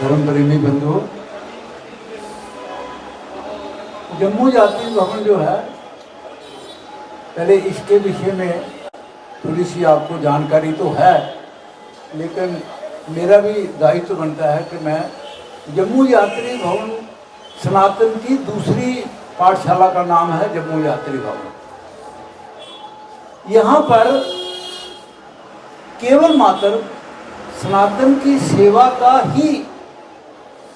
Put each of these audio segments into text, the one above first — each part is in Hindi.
धर्म प्रेमी बंधुओं, जम्मू यात्री भवन जो है, पहले इसके विषय में थोड़ी सी आपको जानकारी तो है, लेकिन मेरा भी दायित्व बनता है कि मैं जम्मू यात्री भवन सनातन की दूसरी पाठशाला का नाम है जम्मू यात्री भवन। यहाँ पर केवल मात्र सनातन की सेवा का ही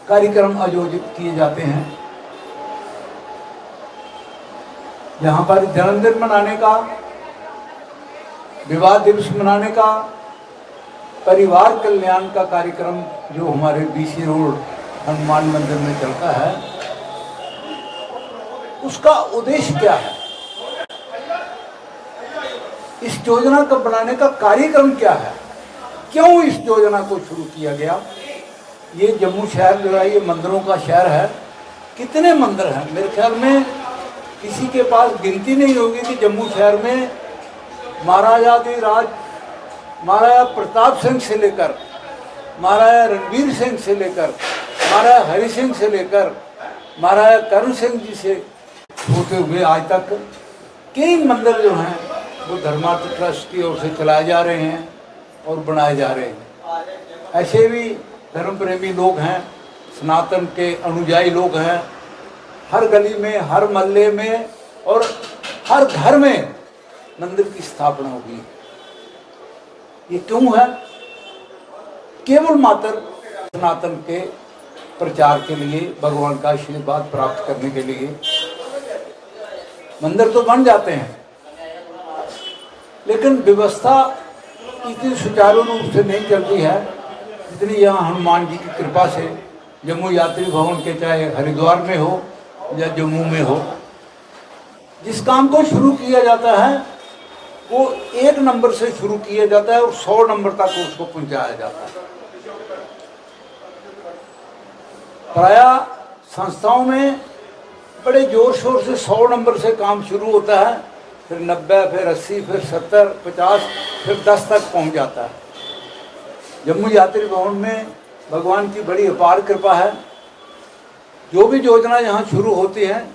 कार्यक्रम आयोजित किए जाते हैं। यहाँ पर जन्मदिन मनाने का, विवाह दिवस मनाने का, परिवार कल्याण का कार्यक्रम जो हमारे बीसी रोड हनुमान मंदिर में चलता है, उसका उद्देश्य क्या है, इस योजना को बनाने का कार्यक्रम क्या है, क्यों इस योजना को शुरू किया गया। ये जम्मू शहर जो है ये मंदिरों का शहर है। कितने मंदिर हैं, मेरे ख्याल में किसी के पास गिनती नहीं होगी कि जम्मू शहर में महाराजाधिराज महाराजा प्रताप सिंह से लेकर, महाराजा रणवीर सिंह से लेकर, महाराजा हरि सिंह से लेकर, महाराजा करण सिंह जी से होते हुए आज तक कई मंदिर जो हैं वो धर्मार्थ ट्रस्ट की ओर से चलाए जा रहे हैं और बनाए जा रहे हैं। ऐसे भी धर्म प्रेमी लोग हैं, सनातन के अनुयायी लोग हैं। हर गली में, हर मोहल्ले में और हर घर में मंदिर की स्थापना होगी। ये क्यों है? केवल मात्र सनातन के प्रचार के लिए, भगवान का आशीर्वाद प्राप्त करने के लिए। मंदिर तो बन जाते हैं, लेकिन व्यवस्था इतनी सुचारू रूप से नहीं चलती है जितनी यहाँ हनुमान जी की कृपा से जम्मू यात्री भवन के, चाहे हरिद्वार में हो या जम्मू में हो, जिस काम को शुरू किया जाता है वो 1 नंबर से शुरू किया जाता है और 100 नंबर तक उसको पहुंचाया जाता है। प्रायः संस्थाओं में बड़े जोर शोर से 100 नंबर से काम शुरू होता है, फिर 90, फिर 80, फिर 70, 50, फिर 10 तक पहुंच जाता है। जम्मू यात्री भवन में भगवान की बड़ी अपार कृपा है। जो भी योजना यहाँ शुरू होती है,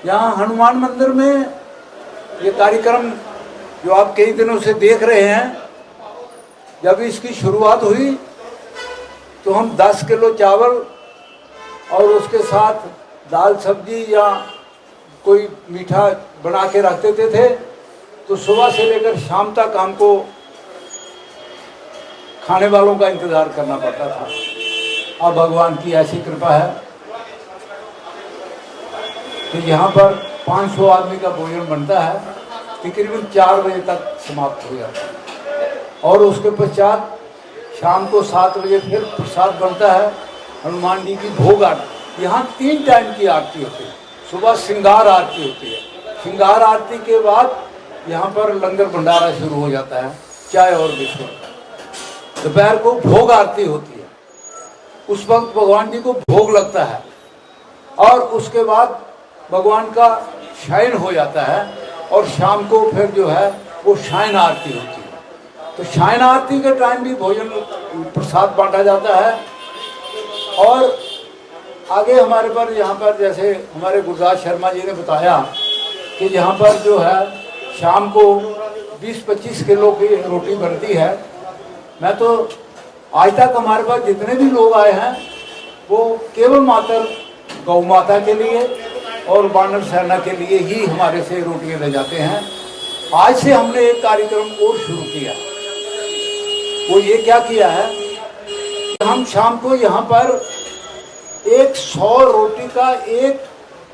यहाँ हनुमान मंदिर में ये कार्यक्रम जो आप कई दिनों से देख रहे हैं, जब इसकी शुरुआत हुई तो हम 10 किलो चावल और उसके साथ दाल सब्जी या कोई मीठा बना के रख देते थे, तो सुबह से लेकर शाम तक हमको खाने वालों का इंतज़ार करना पड़ता था। अब भगवान की ऐसी कृपा है कि यहाँ पर 500 आदमी का भोजन बनता है, तकरीबन 4 बजे तक समाप्त हो जाता है। और उसके पश्चात शाम को 7 बजे फिर प्रसाद बनता है, हनुमान जी की भोग आरती। यहाँ 3 टाइम की आरती होती है। सुबह श्रृंगार आरती होती है, श्रृंगार आरती के बाद यहाँ पर लंगर भंडारा शुरू हो जाता है, चाय और बिस्कुट। दोपहर को भोग आरती होती है, उस वक्त भगवान जी को भोग लगता है और उसके बाद भगवान का शयन हो जाता है और शाम को फिर जो है वो शयन आरती होती है। तो शयन आरती के टाइम भी भोजन प्रसाद बांटा जाता है। और आगे हमारे पर यहाँ पर जैसे हमारे गुरदास शर्मा जी ने बताया कि यहाँ पर जो है शाम को 20-25 किलो की रोटी बनती है। मैं तो आज तक हमारे पास जितने भी लोग आए हैं वो केवल मात्र गौ माता के लिए और वानर सेना के लिए ही हमारे से रोटियां ले जाते हैं। आज से हमने एक कार्यक्रम और शुरू किया। वो ये क्या किया है कि हम शाम को यहाँ पर 100 रोटी का एक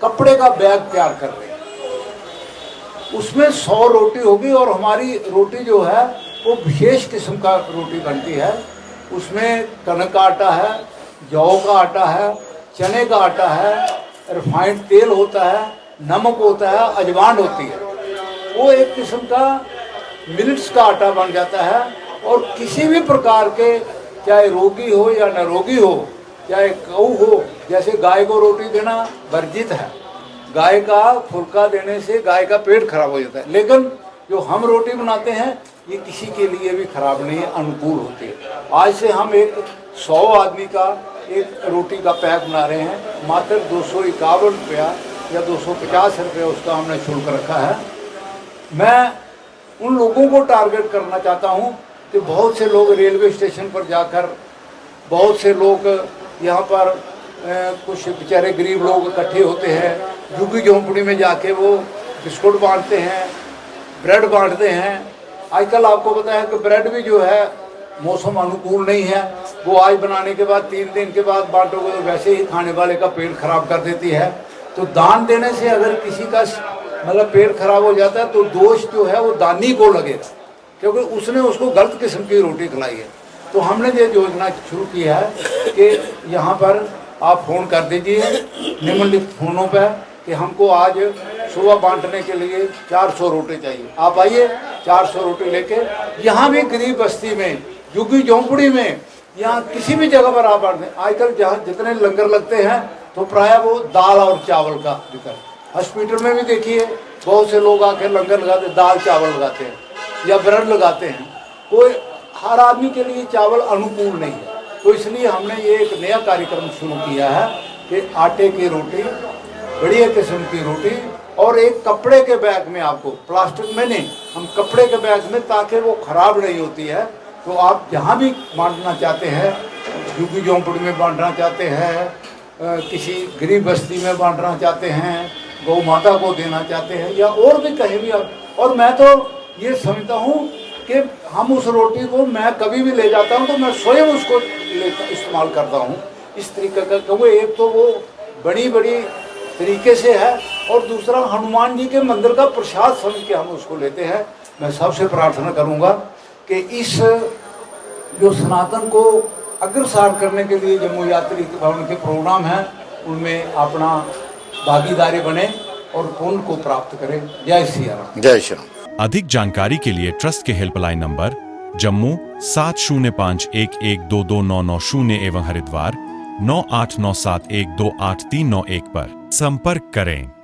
कपड़े का बैग तैयार कर रहे हैं। उसमें 100 रोटी होगी और हमारी रोटी जो है वो विशेष किस्म का रोटी बनती है। उसमें कनक का आटा है, जौ का आटा है, चने का आटा है, रिफाइंड तेल होता है, नमक होता है, अजवाइन होती है। वो एक किस्म का मिलेट्स का आटा बन जाता है। और किसी भी प्रकार के, चाहे रोगी हो या निरोगी हो, चाहे गऊ हो, जैसे गाय को रोटी देना वर्जित है, गाय का फुल्का देने से गाय का पेट खराब हो जाता है, लेकिन जो हम रोटी बनाते हैं ये किसी के लिए भी खराब नहीं है, अनुकूल होती है। आज से हम एक 100 आदमी का एक रोटी का पैक बना रहे हैं। मात्र 251 रुपया या 250 रुपया उसका हमने शुल्क रखा है। मैं उन लोगों को टारगेट करना चाहता हूँ कि बहुत से लोग रेलवे स्टेशन पर जाकर, बहुत से लोग यहाँ पर कुछ बेचारे गरीब लोग इकट्ठे होते हैं, झुग्गी झोंपड़ी में जाके वो बिस्कुट बांटते हैं, ब्रेड बांटते हैं। आजकल आपको पता है कि ब्रेड भी जो है मौसम अनुकूल नहीं है, वो आज बनाने के बाद 3 दिन के बाद बांटोगे तो वैसे ही खाने वाले का पेट खराब कर देती है। तो दान देने से अगर किसी का मतलब पेट खराब हो जाता है तो दोष जो है वो दानी को लगेगा, क्योंकि उसने उसको गलत किस्म की रोटी खिलाई है। तो हमने ये योजना शुरू की है कि यहाँ पर आप फ़ोन कर दीजिए निम्नलिखित फ़ोनों पर कि हमको आज सुबह बांटने के लिए 400 रोटी चाहिए। आप आइए 400 रोटी लेके, यहाँ भी गरीब बस्ती में, झुग्गी झोंपड़ी में, यहाँ किसी भी जगह पर आप बांट दें। आजकल जहाँ जितने लंगर लगते हैं तो प्राय वो दाल और चावल का विकल्प, हॉस्पिटल में भी देखिए बहुत से लोग आके लंगर लगाते, दाल चावल लगाते हैं या ब्रेड लगाते हैं। कोई हर आदमी के लिए चावल अनुकूल नहीं है, तो इसलिए हमने ये एक नया कार्यक्रम शुरू किया है कि आटे की रोटी, बढ़िया किस्म की रोटी, और एक कपड़े के बैग में, आपको प्लास्टिक में नहीं, हम कपड़े के बैग में, ताकि वो ख़राब नहीं होती है। तो आप जहाँ भी बांटना चाहते हैं, झुग्गी झोंपड़ी में बांटना चाहते हैं, किसी गरीब बस्ती में बांटना चाहते हैं, गौ माता को देना चाहते हैं, या और भी कहीं भी आप। और मैं तो ये समझता हूँ कि हम उस रोटी को मैं कभी भी ले जाता हूँ तो मैं स्वयं उसको इस्तेमाल करता हूँ इस तरीके का, क्योंकि एक तो वो बड़ी बड़ी तरीके से है और दूसरा हनुमान जी के मंदिर का प्रसाद समझ के हम उसको लेते हैं। मैं सबसे प्रार्थना करूँगा कि इस जो सनातन को अग्रसर करने के लिए जम्मू यात्री भवन के प्रोग्राम हैं उनमें अपना भागीदारी बने और पुण्य को प्राप्त करें। जय श्री राम। जय श्री राम। अधिक जानकारी के लिए ट्रस्ट के हेल्पलाइन नंबर जम्मू 7051122990 एवं हरिद्वार 9897128391 पर संपर्क करें।